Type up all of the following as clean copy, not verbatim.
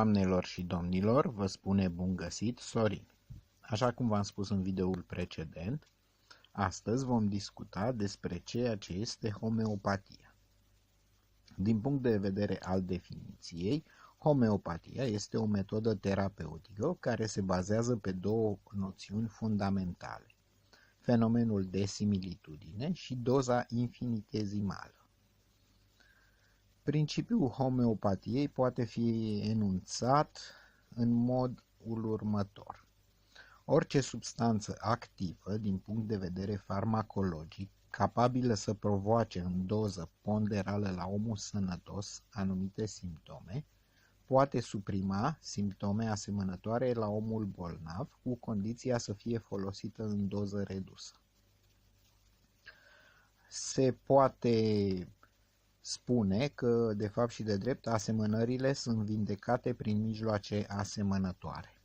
Doamnelor și domnilor, vă spune bun găsit Sorin. Așa cum v-am spus în videoul precedent, astăzi vom discuta despre ceea ce este homeopatia. Din punct de vedere al definiției, homeopatia este o metodă terapeutică care se bazează pe două noțiuni fundamentale: fenomenul de similitudine și doza infinitezimală. Principiul homeopatiei poate fi enunțat în modul următor. Orice substanță activă, din punct de vedere farmacologic, capabilă să provoace în doză ponderală la omul sănătos anumite simptome, poate suprima simptome asemănătoare la omul bolnav, cu condiția să fie folosită în doză redusă. Se poate spune că, de fapt și de drept, asemănările sunt vindecate prin mijloace asemănătoare.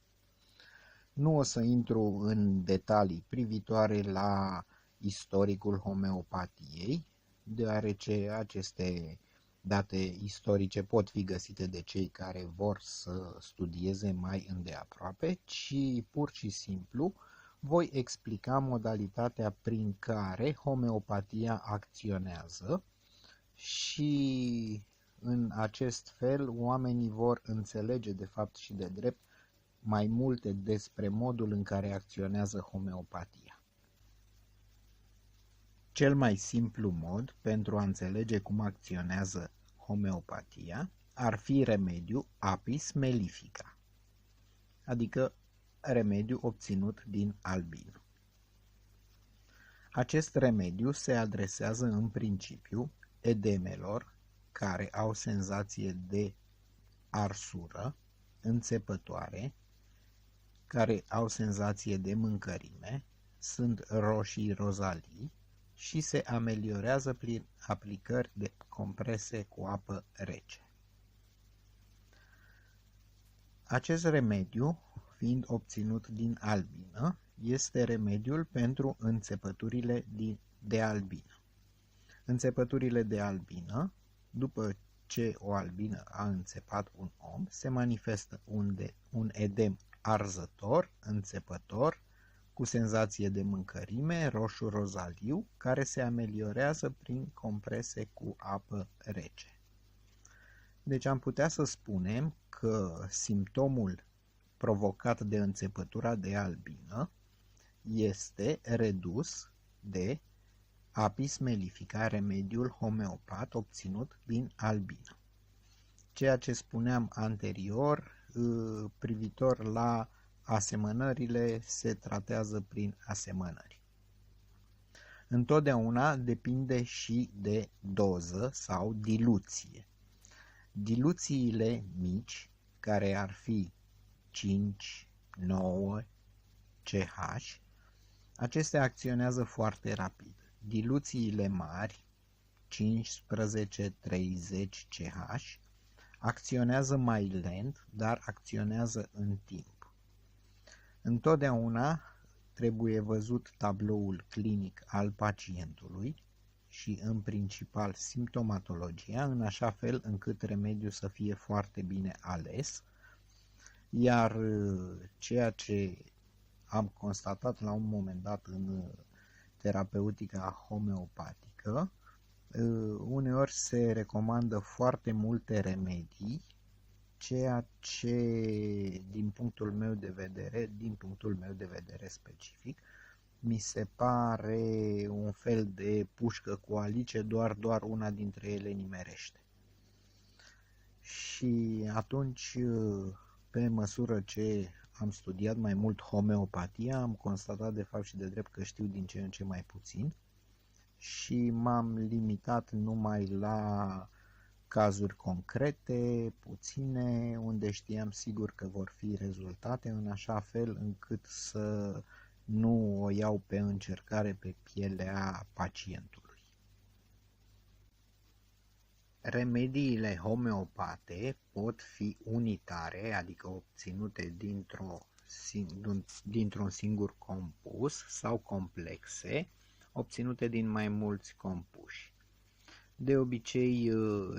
Nu o să intru în detalii privitoare la istoricul homeopatiei, deoarece aceste date istorice pot fi găsite de cei care vor să studieze mai îndeaproape, ci pur și simplu voi explica modalitatea prin care homeopatia acționează și în acest fel oamenii vor înțelege de fapt și de drept mai multe despre modul în care acționează homeopatia. Cel mai simplu mod pentru a înțelege cum acționează homeopatia ar fi remediul apis mellifica, adică remediu obținut din albin. Acest remediu se adresează în principiu edemelor care au senzație de arsură, înțepătoare, care au senzație de mâncărime, sunt roșii rozalii și se ameliorează prin aplicări de comprese cu apă rece. Acest remediu, fiind obținut din albină, este remediul pentru înțepăturile de albină. Înțepăturile de albină, după ce o albină a înțepat un om, se manifestă un edem arzător, înțepător, cu senzație de mâncărime, roșu rozaliu, care se ameliorează prin comprese cu apă rece. Deci am putea să spunem că simptomul provocat de înțepătura de albină este redus de apis mellifica, remediul homeopat obținut din albină. Ceea ce spuneam anterior privitor la asemănările se tratează prin asemănări. Întotdeauna depinde și de doză sau diluție. Diluțiile mici, care ar fi 5, 9 CH, acestea acționează foarte rapid. Diluțiile mari, 15-30 CH, acționează mai lent, dar acționează în timp. Întotdeauna trebuie văzut tabloul clinic al pacientului și, în principal, simptomatologia, în așa fel încât remediul să fie foarte bine ales, iar ceea ce am constatat la un moment dat în terapeutica homeopatică, uneori se recomandă foarte multe remedii, ceea ce, din punctul meu de vedere specific, mi se pare un fel de pușcă cu alice, doar una dintre ele nimerește. Și atunci, pe măsură ce am studiat mai mult homeopatia, am constatat de fapt și de drept că știu din ce în ce mai puțin și m-am limitat numai la cazuri concrete, puține, unde știam sigur că vor fi rezultate, în așa fel încât să nu o iau pe încercare pe pielea pacientului. Remediile homeopate pot fi unitare, adică obținute dintr-un singur compus, sau complexe, obținute din mai mulți compuși. De obicei,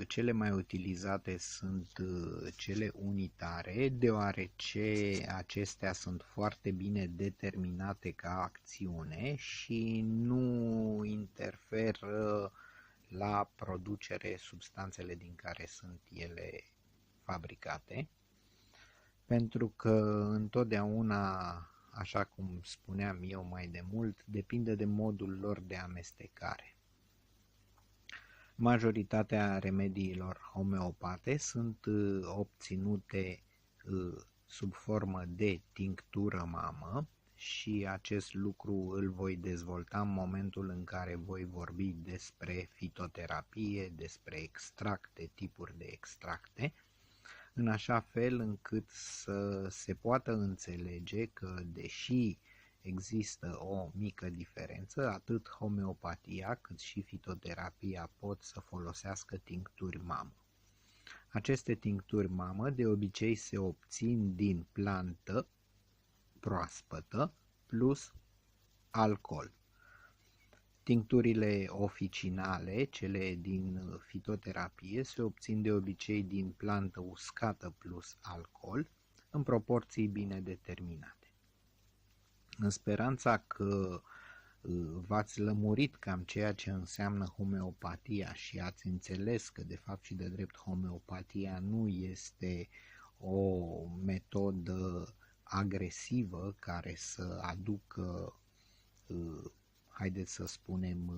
cele mai utilizate sunt cele unitare, deoarece acestea sunt foarte bine determinate ca acțiune și nu interferă la producere substanțele din care sunt ele fabricate, pentru că întotdeauna, așa cum spuneam eu mai de mult, depinde de modul lor de amestecare. Majoritatea remediilor homeopate sunt obținute sub formă de tinctură mamă și acest lucru îl voi dezvolta în momentul în care voi vorbi despre fitoterapie, despre extracte, tipuri de extracte, în așa fel încât să se poată înțelege că, deși există o mică diferență, atât homeopatia cât și fitoterapia pot să folosească tincturi mamă. Aceste tincturi mamă de obicei se obțin din plantă proaspătă plus alcool. Tincturile oficinale, cele din fitoterapie, se obțin de obicei din plantă uscată plus alcool, în proporții bine determinate. În speranța că v-ați lămurit cam ceea ce înseamnă homeopatia și ați înțeles că de fapt și de drept homeopatia nu este o metodă agresivă care să aducă, haideți să spunem,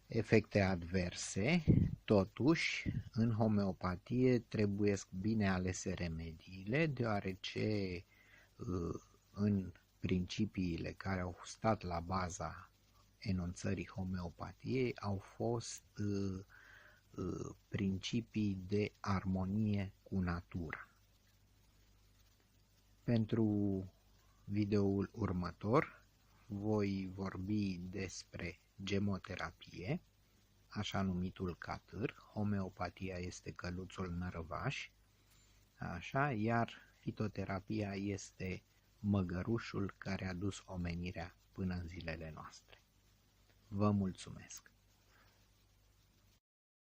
efecte adverse, totuși în homeopatie trebuie bine alese remediile, deoarece în principiile care au stat la baza enunțării homeopatiei au fost principii de armonie cu natura. Pentru videoul următor voi vorbi despre gemoterapie, așa numitul catâr, homeopatia este căluțul nărăvaș, așa, iar fitoterapia este măgărușul care a dus omenirea până în zilele noastre. Vă mulțumesc!